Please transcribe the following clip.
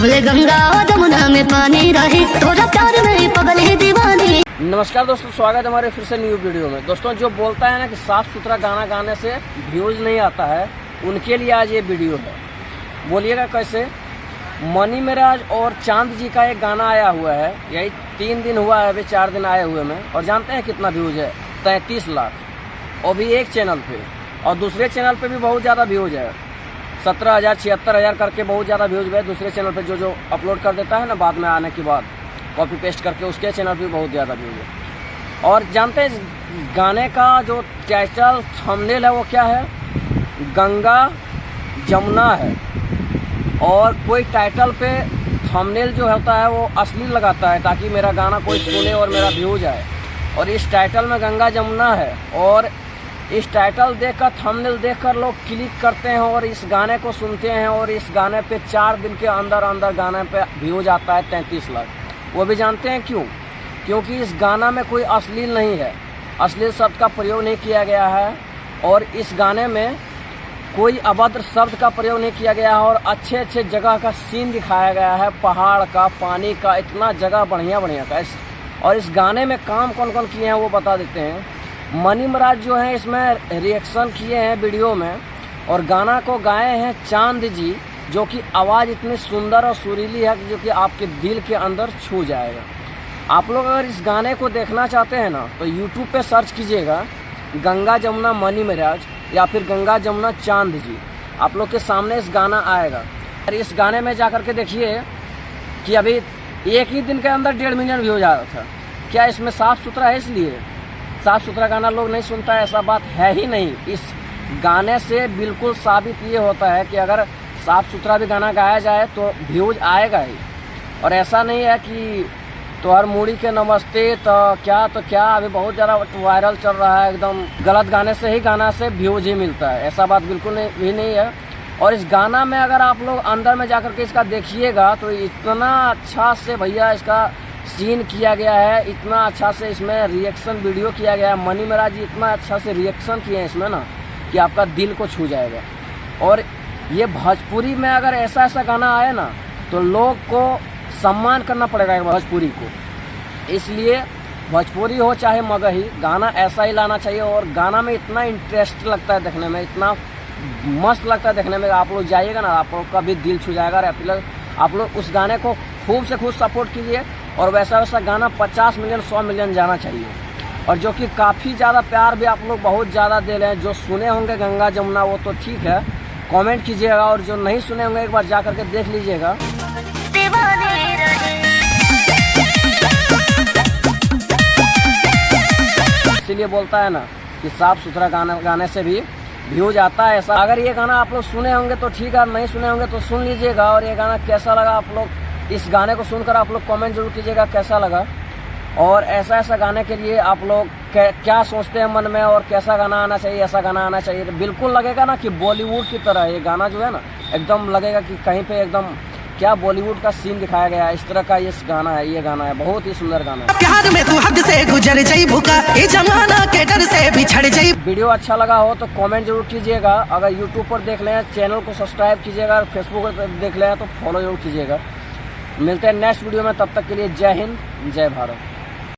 जबले गंगा जमुना में पानी रही, तोरा प्यार में पगल है दीवानी। नमस्कार दोस्तों, स्वागत है हमारे फिर से न्यू वीडियो में। दोस्तों, जो बोलता है ना कि साफ सुथरा गाना गाने से व्यूज नहीं आता है, उनके लिए आज ये वीडियो है। बोलिएगा कैसे? मनी मिराज और चांद जी का एक गाना आया हुआ है, यही 3 दिन हुआ है, अभी 4 दिन आए हुए में। और जानते हैं कितना व्यूज है? 33 लाख। और भी एक चैनल पे, और दूसरे चैनल पे भी बहुत ज़्यादा व्यूज है, 17,000 76,000 करके बहुत ज़्यादा व्यूज है। दूसरे चैनल पे जो अपलोड कर देता है ना बाद में आने के बाद कॉपी पेस्ट करके, उसके चैनल पे बहुत ज़्यादा व्यूज है। और जानते हैं गाने का जो टाइटल थंबनेल है वो क्या है? गंगा जमुना है। और कोई टाइटल पे थंबनेल जो होता है वो अश्लील लगाता है ताकि मेरा गाना कोई सुने और मेरा व्यूज आए। और इस टाइटल में गंगा जमुना है, और इस टाइटल देखकर, थंबनेल देखकर लोग क्लिक करते हैं और इस गाने को सुनते हैं। और इस गाने पे 4 दिन के अंदर अंदर गाने पे व्यूज आता है 33 लाख। वो भी जानते हैं क्यों? क्योंकि इस गाना में कोई अश्लील नहीं है, अश्लील शब्द का प्रयोग नहीं किया गया है। और इस गाने में कोई अभद्र शब्द का प्रयोग नहीं किया गया है। और अच्छे अच्छे जगह का सीन दिखाया गया है, पहाड़ का, पानी का, इतना जगह बढ़िया बढ़िया का। और इस गाने में काम कौन कौन किए हैं वो बता देते हैं। मनी मिराज जो है इसमें रिएक्शन किए हैं वीडियो में, और गाना को गाए हैं चांद जी, जो कि आवाज़ इतनी सुंदर और सुरीली है जो कि आपके दिल के अंदर छू जाएगा। आप लोग अगर इस गाने को देखना चाहते हैं ना तो यूट्यूब पे सर्च कीजिएगा गंगा जमुना मनी मिराज, या फिर गंगा जमुना चांद जी। आप लोग के सामने इस गाना आएगा। और इस गाने में जाकर के देखिए कि अभी एक ही दिन के अंदर 1.5 मिलियन व्यूज आ रहा था। क्या इसमें साफ़ सुथरा है? इसलिए साफ़ सुथरा गाना लोग नहीं सुनता है, ऐसा बात है ही नहीं। इस गाने से बिल्कुल साबित ये होता है कि अगर साफ़ सुथरा भी गाना गाया जाए तो व्यूज आएगा ही। और ऐसा नहीं है कि तो हर मूड़ी के नमस्ते तो क्या अभी बहुत ज़्यादा वायरल चल रहा है, एकदम गलत गाने से ही गाना से व्यूज ही मिलता है, ऐसा बात बिल्कुल भी नहीं है। और इस गाना में अगर आप लोग अंदर में जाकर के इसका देखिएगा तो इतना अच्छा से भैया इसका सीन किया गया है, इतना अच्छा से इसमें रिएक्शन वीडियो किया गया है। मनी मिराज जी इतना अच्छा से रिएक्शन किए हैं इसमें ना कि आपका दिल को छू जाएगा। और ये भोजपुरी में अगर ऐसा गाना आए ना तो लोग को सम्मान करना पड़ेगा भोजपुरी को। इसलिए भोजपुरी हो चाहे मगही, गाना ऐसा ही लाना चाहिए। और गाना में इतना इंटरेस्ट लगता है देखने में, इतना मस्त लगता है देखने में। आप लोग जाइएगा ना, आप लोग का भी दिल छू जाएगा। आप लोग उस गाने को खूब से खूब सपोर्ट कीजिए। और वैसा गाना 50 मिलियन 100 मिलियन जाना चाहिए। और जो कि काफ़ी ज़्यादा प्यार भी आप लोग बहुत ज़्यादा दे रहे हैं। जो सुने होंगे गंगा जमुना वो तो ठीक है, कमेंट कीजिएगा। और जो नहीं सुने होंगे एक बार जा करके देख लीजिएगा। इसीलिए बोलता है ना कि साफ सुथरा गाना गाने से भी व्यूज आता है। ऐसा अगर ये गाना आप लोग सुने होंगे तो ठीक है, नहीं सुने होंगे तो सुन लीजिएगा। और ये गाना कैसा लगा, आप लोग इस गाने को सुनकर आप लोग कमेंट जरूर कीजिएगा कैसा लगा। और ऐसा गाने के लिए आप लोग क्या सोचते हैं मन में, और कैसा गाना आना चाहिए, ऐसा गाना आना चाहिए। तो बिल्कुल लगेगा ना कि बॉलीवुड की तरह ये गाना जो है ना, एकदम लगेगा कि कहीं पे एकदम क्या बॉलीवुड का सीन दिखाया गया है, इस तरह का ये गाना है। बहुत ही सुंदर गाना है। प्यार में तू हद से गुजर जाई भूखा, ए जमाना के डर से बिछड़ जाई। वीडियो अच्छा लगा हो तो कमेंट जरूर कीजिएगा। अगर यूट्यूब पर देख लें चैनल को सब्सक्राइब कीजिएगा, और फेसबुक पर देख लें तो फॉलो जरूर कीजिएगा। मिलते हैं नेक्स्ट वीडियो में, तब तक के लिए जय हिंद, जय भारत।